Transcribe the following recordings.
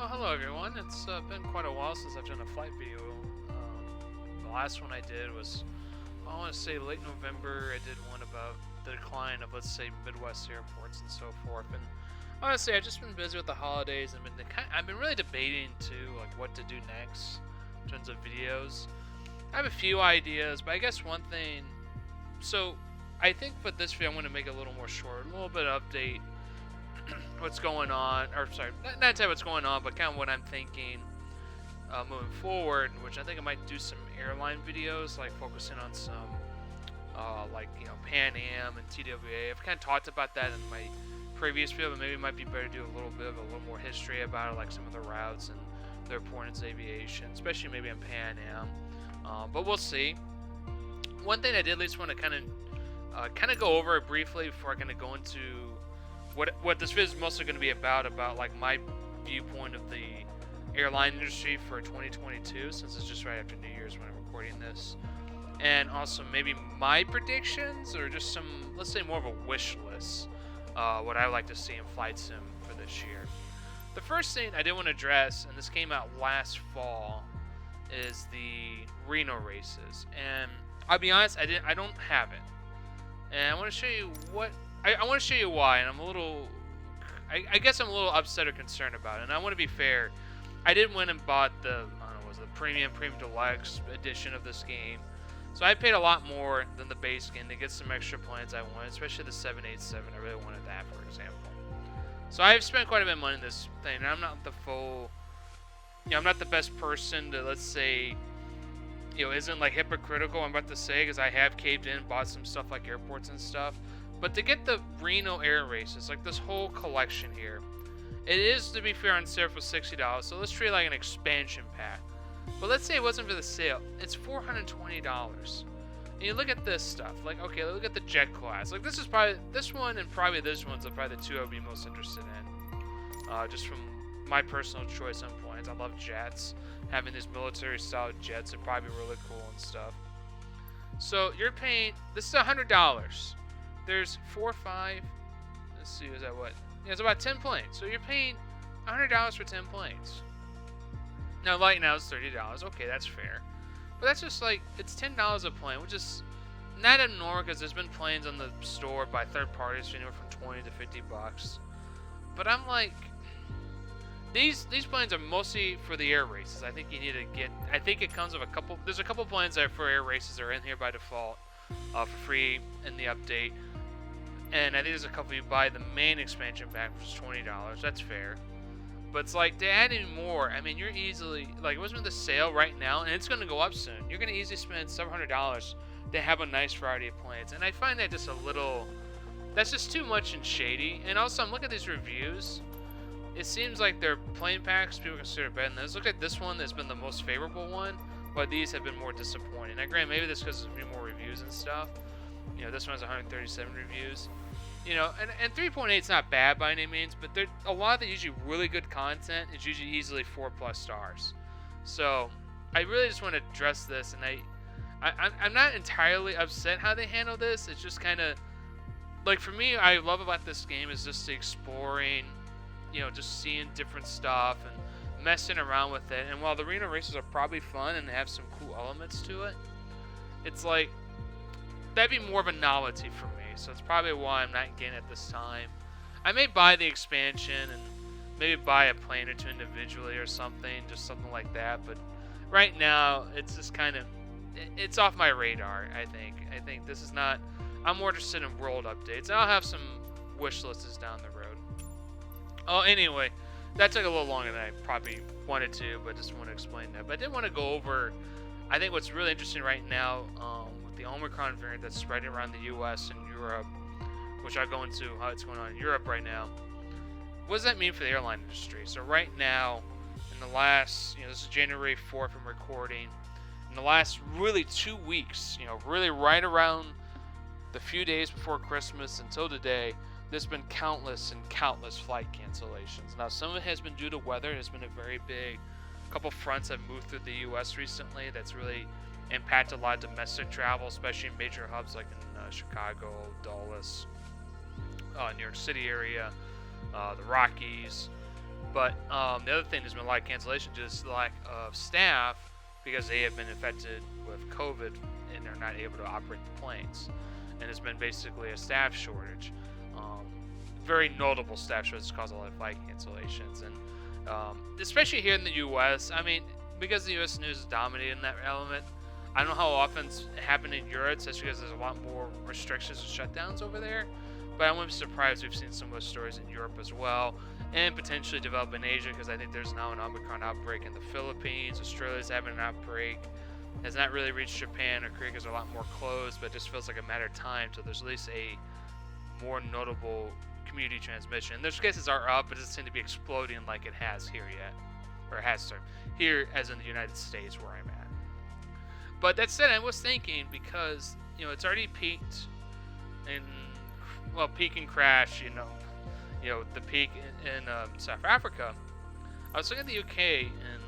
Oh, hello everyone. It's been quite a while since I've done a flight video. The last one I did was, I want to say late November. I did one about the decline of, let's say, Midwest airports and so forth. And honestly, I've just been busy with the holidays and I've been really debating too, like what to do next in terms of videos. I have a few ideas, but I guess one thing. So I think for this video, I'm going to make it a little more short, a little bit of update what's going on, or sorry, not tell what's going on, but kind of what I'm thinking moving forward, which I think I might do some airline videos, like focusing on some, like, Pan Am and TWA. I've kind of talked about that in my previous video, but maybe it might be better to do a little more history about it, like some of the routes and their importance in aviation, especially maybe on Pan Am. But we'll see. One thing I did at least want to kind of go over it briefly before I kind of go into what this video is mostly going to be about like my viewpoint of the airline industry for 2022, since it's just right after New Year's when I'm recording this, and also maybe my predictions or just some, let's say, more of a wish list, what I would like to see in flight sim for this year. The first thing I did want to address, and this came out last fall, is the Reno races, and I'll be honest, I don't have it, and I want to show you what. I want to show you why, and I guess I'm a little upset or concerned about it. And I want to be fair. I did went and bought the premium deluxe edition of this game, so I paid a lot more than the base game to get some extra planes I wanted, especially the 787. I really wanted that, for example. So I've spent quite a bit of money on this thing, and I'm not I'm not the best person to, let's say, isn't like hypocritical. I'm about to say, because I have caved in, bought some stuff like airports and stuff. But to get the Reno air races, like this whole collection here, it is, to be fair, on sale for $60. So let's treat it like an expansion pack. But let's say it wasn't for the sale. It's $420. And you look at this stuff. Like, okay, look at the jet class. Like, this one and probably this one's probably the two I'd be most interested in. Just from my personal choice on planes. I love jets. Having these military-style jets would probably be really cool and stuff. So you're paying, this is $100. There's 4, 5, let's see, is that what? Yeah, it's about 10 planes. So you're paying $100 for 10 planes. Now, light now is $30. Okay, that's fair. But that's just like, it's $10 a plane, which is not abnormal because there's been planes on the store by third parties for anywhere from 20 to 50 bucks. But I'm like, these planes are mostly for the air races. I think you need to get, I think it comes with there's a couple planes that are for air races that are in here by default for free in the update. And I think there's a couple you buy the main expansion pack, which is $20. That's fair. But it's like, to add in more, I mean, you're easily, like, it wasn't the sale right now, and it's going to go up soon. You're going to easily spend $700 to have a nice variety of planes. And I find that just a little, that's just too much and shady. And also, I'm looking at these reviews. It seems like their plane packs people consider better than this. Look at this one that's been the most favorable one, but these have been more disappointing. Now, granted, maybe this because there's a few more reviews and stuff. This one has 137 reviews. And 3.8 is not bad by any means, but a lot of the usually really good content is usually easily 4+ stars. So I really just want to address this, and I'm not entirely upset how they handle this. It's just kind of like, for me, I love about this game is just the exploring, just seeing different stuff and messing around with it. And while the Reno races are probably fun and they have some cool elements to it, it's like, that'd be more of a novelty for me. So it's probably why I'm not getting it this time. I may buy the expansion and maybe buy a plane or two individually or something, just something like that. But right now, it's just kind of, it's off my radar, I think. I think this is not, I'm more interested in world updates. I'll have some wish lists down the road. Oh, anyway, that took a little longer than I probably wanted to, but just want to explain that. But I did want to go over, I think what's really interesting right now, with the Omicron variant that's spreading around the U.S. and Europe, which I'll go into how it's going on in Europe right now. What does that mean for the airline industry? So right now, in the last, this is January 4th I'm recording, in the last really 2 weeks, really right around the few days before Christmas until today, there's been countless flight cancellations. Now, some of it has been due to weather. It has been a very big couple fronts that moved through the U.S. recently that's really impacted a lot of domestic travel, especially in major hubs like in Chicago, Dulles, New York City area, the Rockies, But the other thing has been a lot of cancellation, just lack of staff because they have been infected with COVID and they're not able to operate the planes. And it's been basically a staff shortage. Very notable staff shortage caused a lot of flight cancellations. And especially here in the U.S., I mean, because the U.S. news is dominated in that element, I don't know how often it's happened in Europe, especially because there's a lot more restrictions and shutdowns over there. But I wouldn't be surprised if we've seen some of those stories in Europe as well, and potentially develop in Asia, because I think there's now an Omicron outbreak in the Philippines. Australia's having an outbreak. Has not really reached Japan or Korea because they're a lot more closed, but it just feels like a matter of time till there's at least a more notable community transmission. Those cases are up, but it doesn't seem to be exploding like it has here yet, or it has started here, as in the United States where I'm at. But that said, I was thinking, because it's already peaked in, well, peak and crash, the peak in South Africa. I was looking at the UK, and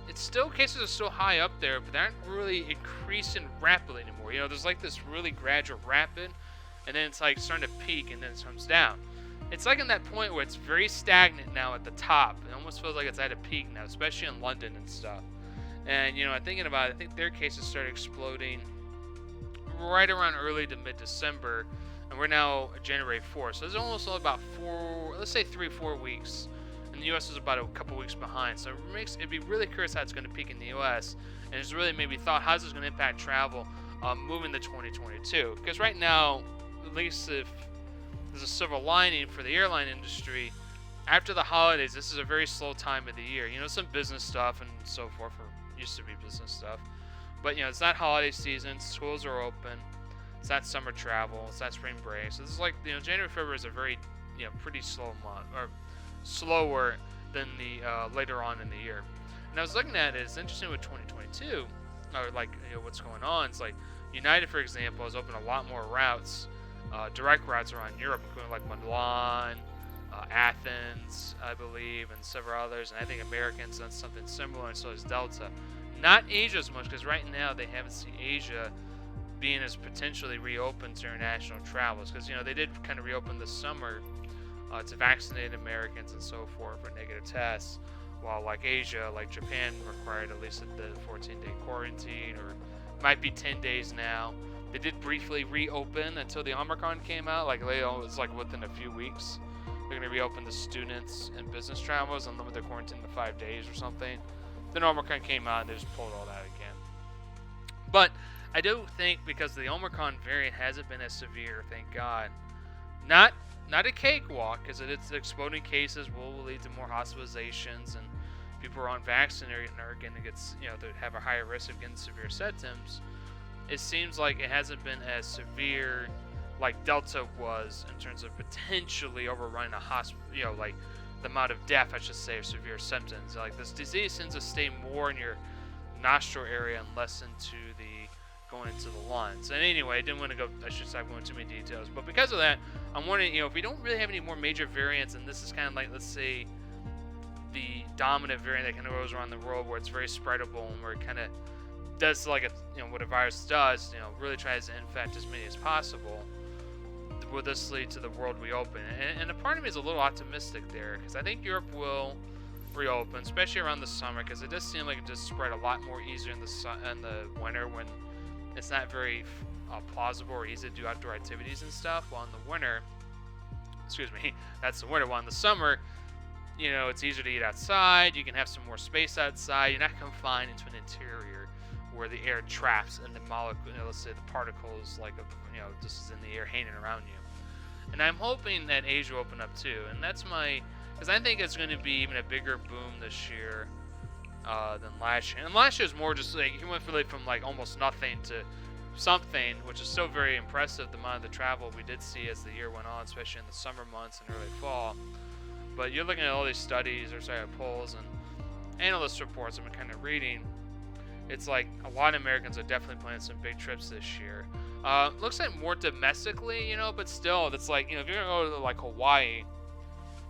it's still, cases are still high up there, but they aren't really increasing rapidly anymore. There's like this really gradual rapid, and then it's like starting to peak, and then it comes down. It's like in that point where it's very stagnant now at the top. It almost feels like it's at a peak now, especially in London and stuff. And, I'm thinking about it, I think their cases started exploding right around early to mid-December, and we're now January 4th. So there's almost about 3-4 weeks. And the U.S. is about a couple weeks behind. So it'd be really curious how it's going to peak in the U.S. And it's really maybe thought, how's this going to impact travel moving to 2022? Because right now, at least if there's a silver lining for the airline industry, after the holidays, this is a very slow time of the year. Some business stuff and so forth, or used to be business stuff. But, it's not holiday season, schools are open, it's not summer travel, it's not spring break. So this is like, January, February is a very, pretty slow month, or slower than the later on in the year. And I was looking at it, it's interesting with 2022, or like, what's going on. It's like United, for example, has opened a lot more routes, direct routes around Europe, including like Milan, Athens, I believe, and several others. And I think Americans done something similar, and so has Delta. Not Asia as much, because right now they haven't seen Asia being as potentially reopened to international travels, because they did kind of reopen this summer to vaccinate Americans and so forth for negative tests, while like Asia, like Japan, required at least the 14-day quarantine, or might be 10 days now. They did briefly reopen until the Omicron came out, like it was like within a few weeks. They're going to reopen the students and business travelers and limit their quarantine to 5 days or something. Then Omicron came out and they just pulled all that again. But I do think, because the Omicron variant hasn't been as severe, thank God. Not a cakewalk, because it's exploding cases will lead to more hospitalizations, and people who are unvaccinated and are going to get, they have a higher risk of getting severe symptoms. It seems like it hasn't been as severe like Delta was in terms of potentially overrunning a hospital, like the amount of death, I should say, or severe symptoms. Like, this disease tends to stay more in your nostril area and less into going into the lungs. And anyway, I didn't want to go, I should stop going into too many details. But because of that, I'm wondering, if we don't really have any more major variants, and this is kind of like, let's say, the dominant variant that kind of goes around the world, where it's very spreadable and where it kind of does like what a virus does, really tries to infect as many as possible. Will this lead to the world reopen? And a part of me is a little optimistic there, because I think Europe will reopen, especially around the summer, because it does seem like it just spread a lot more easier in the winter, when it's not very plausible or easy to do outdoor activities and stuff. While in the winter, that's the winter. While in the summer, it's easier to eat outside. You can have some more space outside. You're not confined into an interior where the air traps and the molecule, let's say the particles, like just is in the air hanging around you. And I'm hoping that Asia will open up too. And that's because I think it's going to be even a bigger boom this year than last year. And last year was more just like, you went really from like almost nothing to something, which is still very impressive, the amount of the travel we did see as the year went on, especially in the summer months and early fall. But you're looking at all these studies, polls and analyst reports I've been kind of reading. It's like a lot of Americans are definitely planning some big trips this year. Looks like more domestically, but still, it's like, if you're going to go to like Hawaii,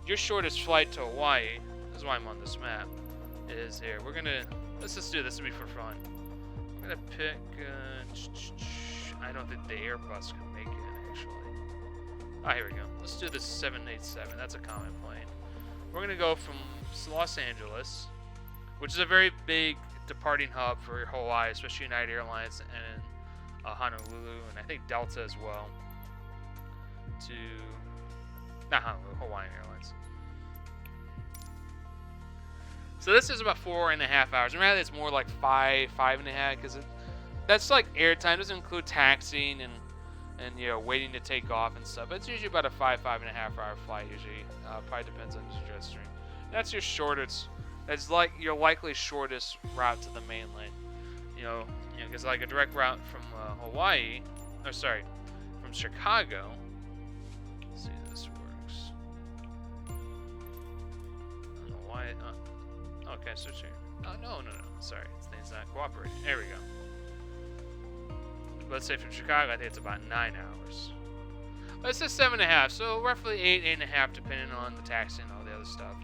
your shortest flight to Hawaii, this is why I'm on this map, is here. Let's just do this, to be for fun. We're going to pick, I don't think the Airbus can make it, actually. Here we go. Let's do the 787. That's a common plane. We're going to go from Los Angeles, which is a very big departing hub for Hawaii, especially United Airlines and Honolulu, and I think Delta as well. To not Honolulu, Hawaiian Airlines. So this is about 4.5 hours. And rather, it's more like 5.5, because that's like airtime. It doesn't include taxiing and waiting to take off and stuff. But it's usually about a 5.5 hour flight. Usually, probably depends on the jet stream. That's your shortest. That's like your likely shortest route to the mainland. Because like a direct route from Hawaii, from Chicago. Let's see if this works. I don't know why. Okay, switch here. Oh no. Sorry, this thing's not cooperating. There we go. Let's say from Chicago, I think it's about 9 hours. But it says 7.5, so roughly 8.5, depending on the taxi and all the other stuff.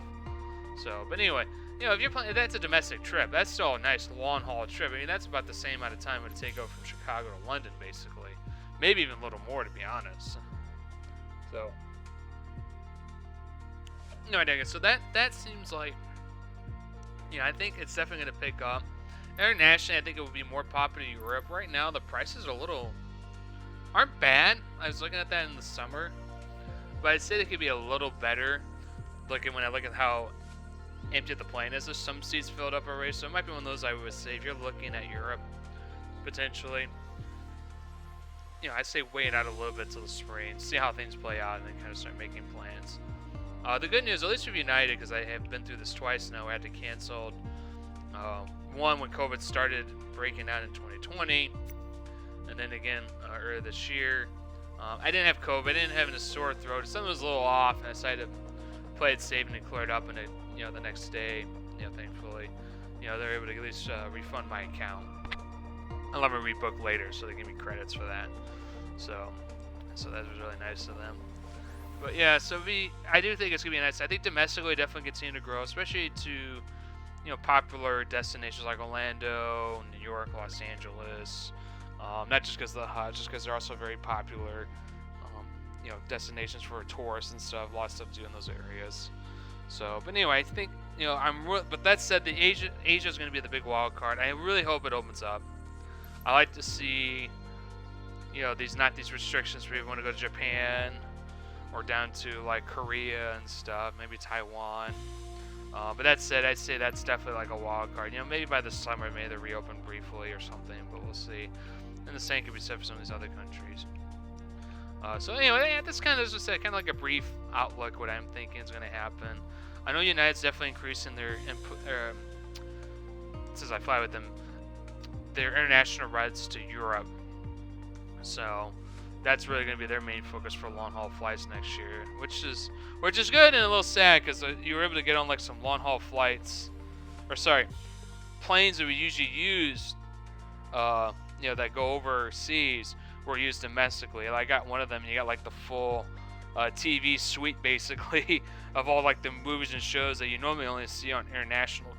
So, but anyway, if you're planning, that's a domestic trip. That's still a nice long haul trip. I mean, that's about the same amount of time it would take over from Chicago to London, basically. Maybe even a little more, to be honest. So, no idea. So that seems like, I think it's definitely going to pick up. Internationally, I think it would be more popular in Europe. Right now, the prices aren't bad. I was looking at that in the summer, but I'd say they could be a little better. When I look at how empty the plane is, there's some seats filled up already, so it might be one of those I would say if you're looking at Europe, potentially. I'd say wait out a little bit till the spring, see how things play out, and then kind of start making plans. The good news, at least with United, because I have been through this twice now, I had to cancel. One, when COVID started breaking out in 2020, and then again earlier this year. I didn't have COVID, I didn't have a sore throat. Something was a little off, and I decided to play it safe and it cleared up, and the next day, thankfully, they're able to at least refund my account. I'll have a rebook later, so they give me credits for that. So that was really nice of them. But yeah, I do think it's gonna be nice. I think domestically definitely continue to grow, especially to popular destinations like Orlando, New York, Los Angeles. Not just because of the Hajj, just because they're also very popular, destinations for tourists and stuff. A lot of stuff to do in those areas. So, but anyway, I think but that said, Asia is going to be the big wild card. I really hope it opens up. I like to see, these restrictions for people who want to go to Japan or down to like Korea and stuff, maybe Taiwan. But that said, I'd say that's definitely like a wild card. Maybe by the summer, maybe they'll reopen briefly or something, but we'll see. And the same could be said for some of these other countries. So anyway, that's kind of, as I said, kind of like a brief outlook what I'm thinking is going to happen. I know United's definitely increasing their input, since I fly with them, their international routes to Europe. So that's really going to be their main focus for long haul flights next year, which is good and a little sad because you were able to get on like some long haul flights, planes that we usually use, that go overseas were used domestically. And I got one of them, and you got like the full TV suite basically of all like the movies and shows that you normally only see on international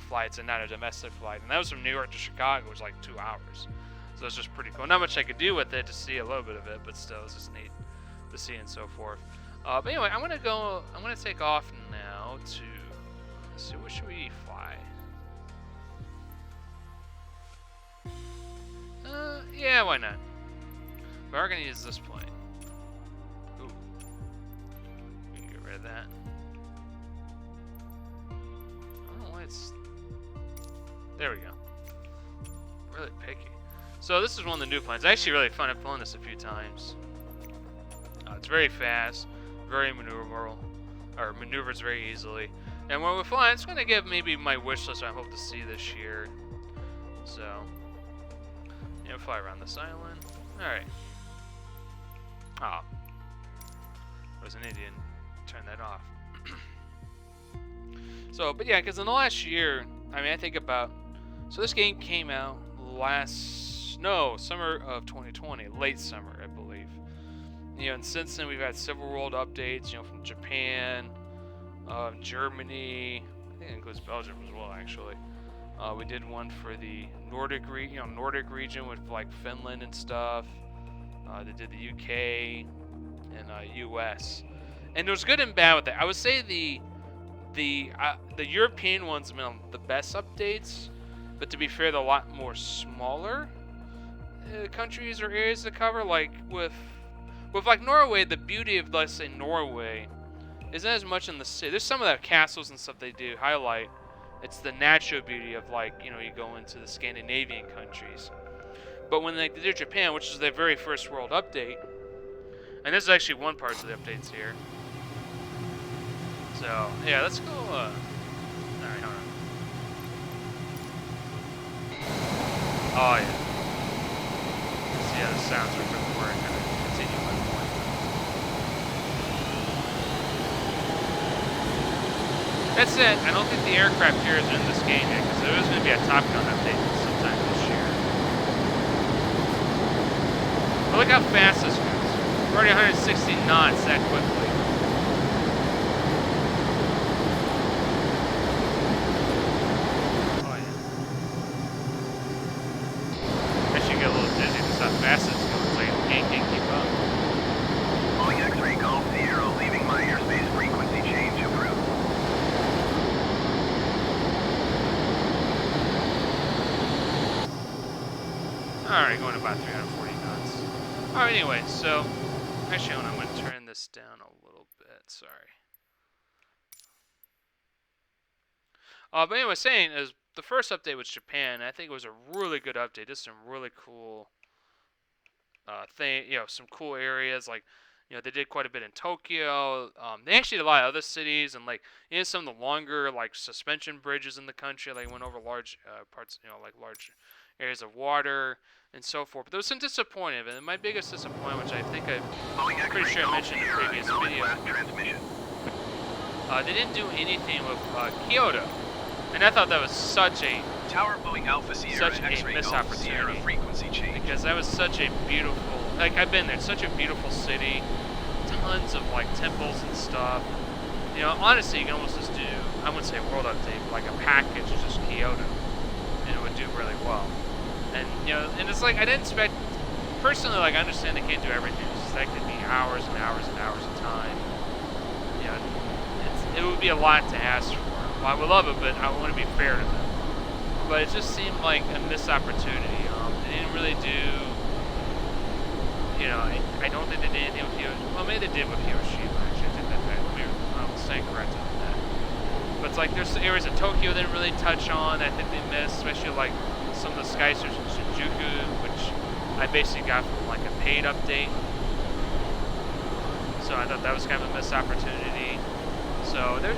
flights and not a domestic flight. And that was from New York to Chicago, which was like 2 hours. So it's just pretty cool. Not much I could do with it to see a little bit of it, but still, it's just neat to see and so forth. But anyway, I'm gonna take off now to, let's see, what should we fly? Yeah, why not? We are gonna use this plane. Ooh, we can get rid of that. I don't know why it's. There we go. Really picky. So this is one of the new planes. Actually, really fun. I've flown this a few times. It's very fast, very maneuverable, or maneuvers very easily. And when we're flying, it's going to give maybe my wish list I hope to see this year. So, fly around this island. All right. Ah, I was an idiot. Turn that off. So, but yeah, because in the last year, I think about. So this game came out summer of 2020, late summer, I believe. And since then we've had several world updates, from Japan, Germany, I think it includes Belgium as well, actually. We did one for the Nordic region with like Finland and stuff. They did the UK and US, and there was good and bad with that. I would say the the European ones have been the best updates, but to be fair, they're a lot more smaller countries or areas to cover. Like with like Norway, the beauty of, let's say, Norway isn't as much in the city. There's some of the castles and stuff they do highlight. It's the natural beauty of, like, you know, you go into the Scandinavian countries. But when they did Japan, which is their very first world update, and this is actually one part of the updates here. So, yeah, let's go, alright, hold on. Oh, yeah. Let's see how the sounds are before I kind of continue my point. That's it. I don't think the aircraft here is in this game yet, because there is going to be a Top Gun update sometime this year. But look how fast this goes. We're already 160 knots that quickly. Oh, yeah. I should get a little dizzy just how fast it's going. Like, I can't keep up. Calling X-ray Golf Sierra, leaving my airspace frequency change approved. Alright, going about 340 knots. Alright, anyway, so actually, I'm going to turn this down a little bit. Sorry. But anyway, saying is the first update was Japan. I think it was a really good update. Just some really cool some cool areas. Like, you know, they did quite a bit in Tokyo. They actually did a lot of other cities, and like, you know, some of the longer like suspension bridges in the country. Like, went over large parts, you know, like large areas of water and so forth. But there was some disappointment, and my biggest disappointment, which I think I'm pretty sure I mentioned in the previous video, they didn't do anything with Kyoto, and I thought that was such a missed opportunity, because that was such a beautiful, like, I've been there, it's such a beautiful city, tons of like temples and stuff. You know, honestly, you can almost just do, I wouldn't say a world update, but like a package of just Kyoto, and it would do really well. And, you know, and it's like, I didn't expect, personally, like, I understand they can't do everything. It's just, that could be hours and hours and hours of time. You know, it would be a lot to ask for. Well, I would love it, but I want to be fair to them. But it just seemed like a missed opportunity. They didn't really do, you know, I don't think they did anything with Hiroshima. Well, maybe they did with Hiroshima, actually. I think I'm saying correct on that. But it's like, there's areas of Tokyo they didn't really touch on. I think they missed, especially like some of the skyscrapers in Shinjuku, which I basically got from like a paid update. So I thought that was kind of a missed opportunity. So there,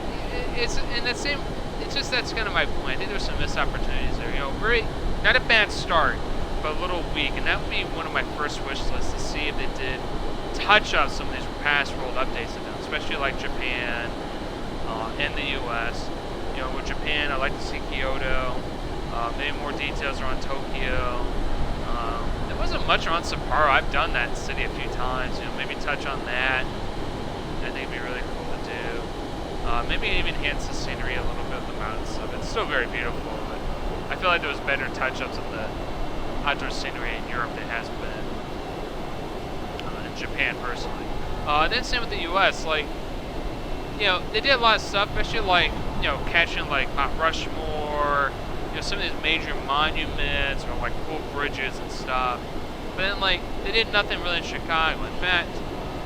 it's in the same. It's just, that's kind of my point. I think there's some missed opportunities there. You know, very not a bad start, but a little weak. And that would be one of my first wish lists, to see if they did touch up some of these past world updates they've done, especially like Japan and the U.S. You know, with Japan, I'd like to see Kyoto. Maybe more details around Tokyo. There wasn't much on Sapporo. I've done that city a few times. You know, maybe touch on that. I think it'd be really cool to do. Maybe even enhance the scenery a little bit of the mountain stuff. It's still very beautiful, but I feel like there was better touch-ups of the outdoor scenery in Europe than has been in Japan, personally. And then same with the U.S. Like, you know, they did a lot of stuff, especially like, you know, catching like Mount Rushmore. You know, some of these major monuments or like cool bridges and stuff. But then, like, they did nothing really in Chicago. In fact,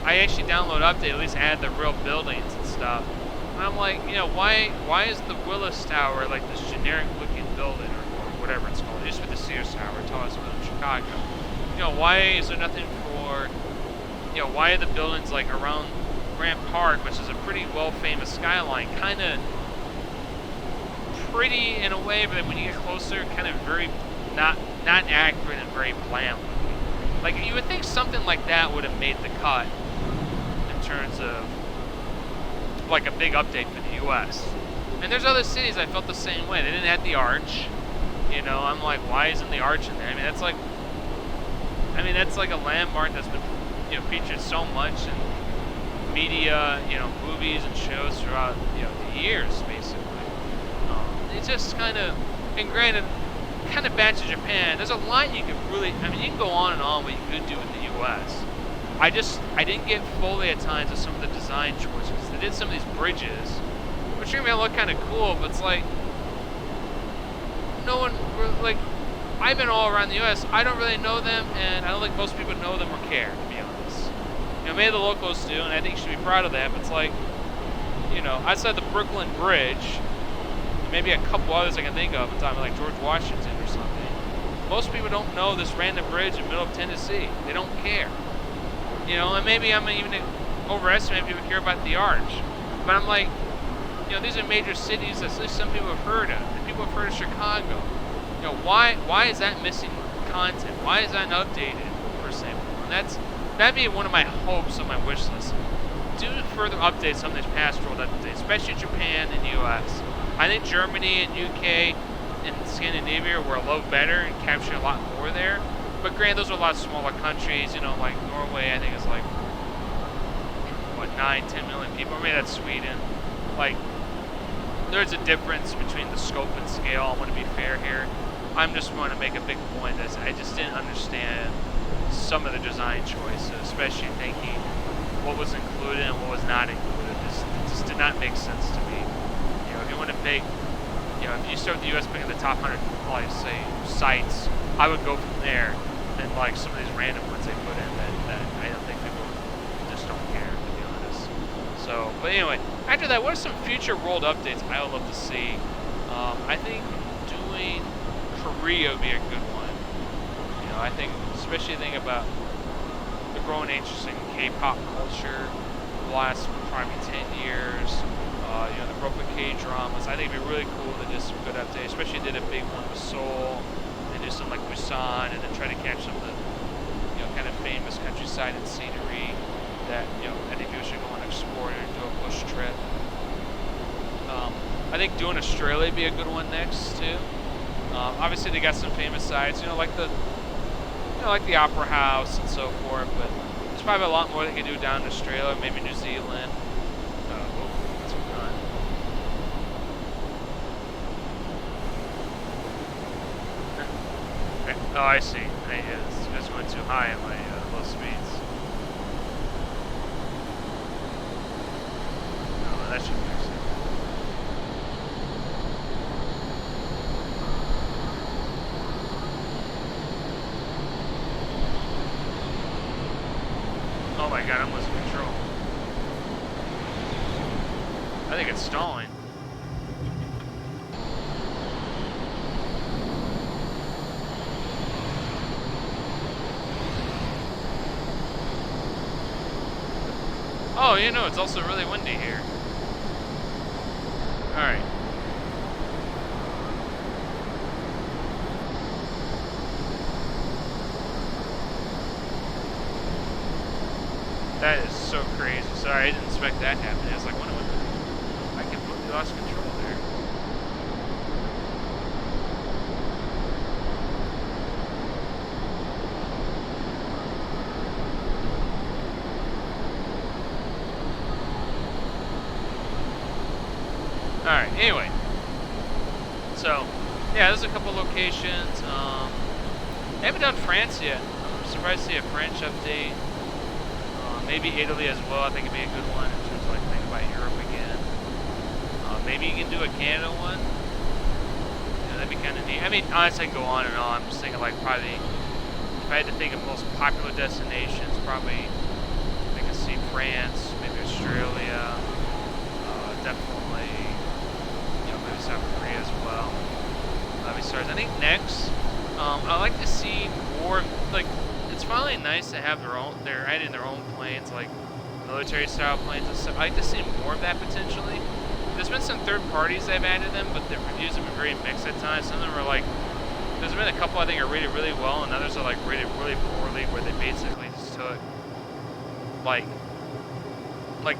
I actually downloaded update, at least add the real buildings and stuff. And I'm like, you know, why is the Willis Tower like this generic looking building, or whatever it's called? It used to be the Sears Tower, tallest building in Chicago. You know, why is there nothing for, you know, why are the buildings like around Grant Park, which is a pretty well famous skyline, kind of pretty in a way, but then when you get closer, kind of very not accurate and very bland looking. Like, you would think something like that would have made the cut in terms of like a big update for the U.S. And there's other cities I felt the same way. They didn't have the arch. You know, I'm like, why isn't the arch in there? I mean, that's like a landmark that's been, you know, featured so much in media, you know, movies and shows throughout, you know, the years, basically. It's just kind of, and granted, kind of back to Japan, there's a lot you could really, I mean, you can go on and on what you could do in the U.S. I didn't get fully at times of some of the design choices. They did some of these bridges, which are gonna look kind of cool, but it's like no one like. I've been all around the U.S. I don't really know them, and I don't think most people know them or care, to be honest. You know, maybe the locals do, and I think you should be proud of that. But it's like, you know, outside the Brooklyn Bridge, maybe a couple others I can think of, like George Washington or something. Most people don't know this random bridge in the middle of Tennessee. They don't care. You know, and maybe I'm even overestimating people care about the arch. But I'm like, you know, these are major cities that at least some people have heard of. And people have heard of Chicago. You know, why is that missing content? Why is that not updated, for example? And that'd be one of my hopes on my wish list. Do further updates some of these past world updates, especially Japan and US. I think Germany and UK and Scandinavia were a little better and captured a lot more there. But granted, those are a lot smaller countries. You know, like Norway, I think is like what 9-10 million people. Or maybe that's Sweden. Like, there's a difference between the scope and scale. I want to be fair here. I'm just want to make a big point that I just didn't understand some of the design choices, especially thinking what was included and what was not included. It just did not make sense to me. You know, if you want to pick, you know, if you start with the U.S. picking the top 100, like say sites, I would go from there than like some of these random ones they put in that I don't think people just don't care, to be honest. So, but anyway, after that, what are some future world updates I would love to see? I think doing Korea would be a good one. You know, I think, especially think about the growing interest in K-pop culture the last probably 10 years. You know, the growth of K-dramas. I think it'd be really cool to do some good updates, especially did a big one with Seoul. They do something like Busan, and then try to catch some of the, you know, kind of famous countryside and scenery that, you know, I think people should go and explore and do a push trip. I think doing Australia would be a good one next too. Obviously, they got some famous sites, you know, like the Opera House and so forth. But there's probably a lot more they can do down in Australia, maybe New Zealand. That's a gun. Okay. Oh, I see. It's just went too high at my low speeds. Oh, that should fix it. Oh my god, I'm losing control. I think it's stalling. Oh, you know, it's also really windy here. Alright. That is so crazy. Sorry, I didn't expect that to happen. I was like, I completely lost control there. Alright, anyway. So, yeah, there's a couple locations. I haven't done France yet. I'm surprised to see a French update. Maybe Italy as well, I think it'd be a good one in terms of like thinking about Europe again. Maybe you can do a Canada one. Yeah, that'd be kind of neat. I mean, honestly, I can go on and on. I'm just thinking like probably, if I had to think of most popular destinations, probably I could see France, maybe Australia, definitely, you know, maybe South Korea as well. I think next, I'd like to see more, like, it's finally nice to have they're adding their own planes, like military style planes and stuff. I'd like to see more of that potentially. There's been some third parties that have added them, but the reviews have been very mixed at times. Some of them are like, there's been a couple I think are rated really well, and others are like rated really poorly, where they basically just took like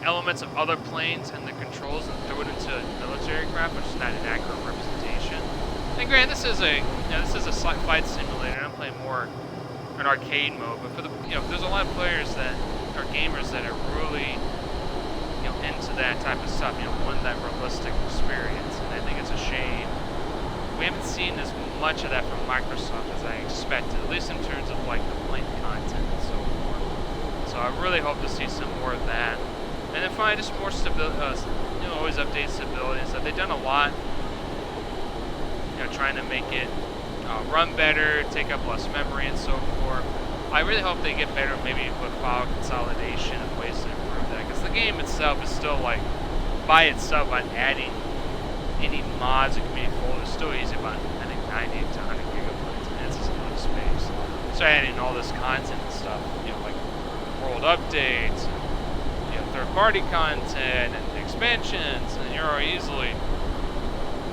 elements of other planes and the controls and threw it into military craft, which is not an accurate representation. And granted, this is a flight simulator. I'm playing more an arcade mode, but for the there's a lot of players that are gamers that are really into that type of stuff. Want that realistic experience, and I think it's a shame we haven't seen as much of that from Microsoft as I expected, at least in terms of like the plane content and so forth. So I really hope to see some more of that. And then finally, just more stability. Always update stability and stuff. They've done a lot. Trying to make it run better, take up less memory, and so forth. I really hope they get better, maybe with file consolidation and ways to improve that. Because the game itself is still like, by itself, on adding any mods and community folders, still easy. About I think 90 to 100 gigabytes. And it's just a lot of space. So adding all this content and stuff, like world updates, and, third-party content and expansions, and you're easily.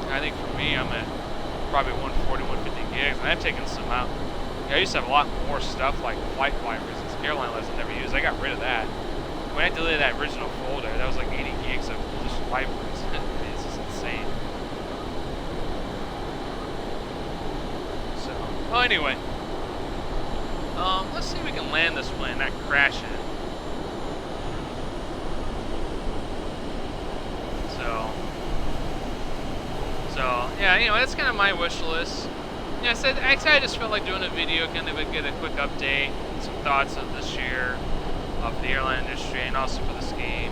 I think for me, I'm at probably 140, 150 gigs, and I've taken some out. I used to have a lot more stuff like flight libraries and airline lists I never used. I got rid of that. When I deleted that original folder, that was like 80 gigs of just libraries. It's just insane. So, well, anyway. Let's see if we can land this plane and not crash it. So yeah, that's kind of my wish list. Yeah, I just felt like doing a video, kind of get a quick update, some thoughts of this year of the airline industry, and also for this game.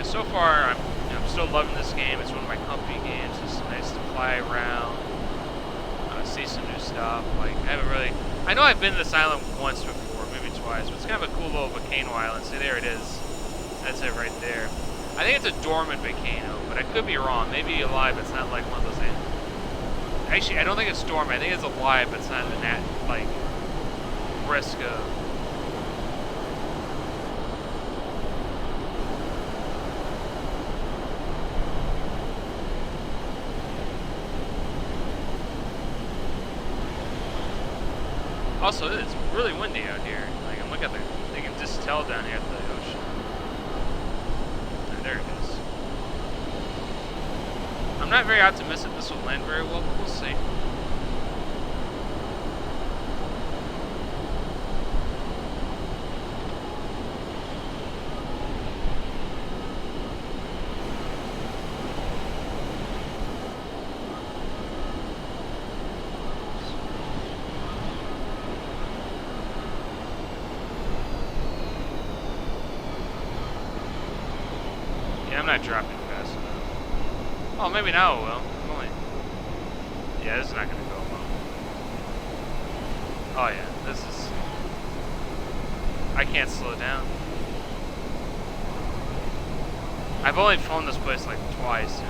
So far I'm still loving this game. It's one of my company games. It's nice to fly around, see some new stuff. Like I know I've been to this island once before, maybe twice, but it's kind of a cool little volcano island. See, there it is. That's it right there. I think it's a dormant volcano, but I could be wrong. Maybe alive, but it's not like one of those things. Actually, I don't think it's dormant. I think it's alive, but it's not in that, like, risk of... Also, it's really windy out here. Like, I'm looking at you can just tell down here at the ocean. There it is. I'm not very optimistic this will land very well, but we'll see. I'm not dropping fast enough. Oh, maybe now it will. Yeah, this is not gonna go well. Oh yeah, this is... I can't slow down. I've only flown this place like twice.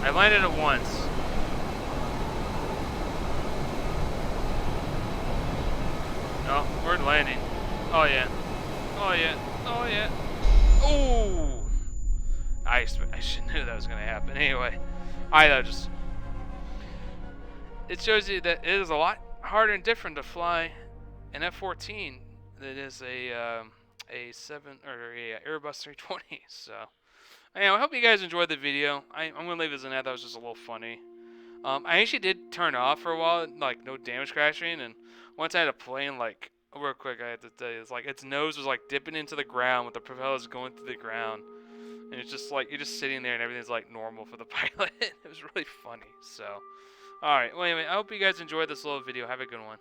I landed it once. Oh, we're landing. Oh yeah. Oh yeah. Oh yeah. Ooh! I should knew that was going to happen. Anyway, it shows you that it is a lot harder and different to fly an F-14 than it is a Airbus 320. So, anyway, I hope you guys enjoyed the video. I'm going to leave this in that. That was just a little funny. I actually did turn off for a while, like no damage crashing, and once I had a plane, like, real quick, I had to tell you, it's like its nose was like dipping into the ground with the propellers going through the ground, and it's just like you're just sitting there and everything's like normal for the pilot. It was really funny. So, all right. Well, anyway, I hope you guys enjoyed this little video. Have a good one.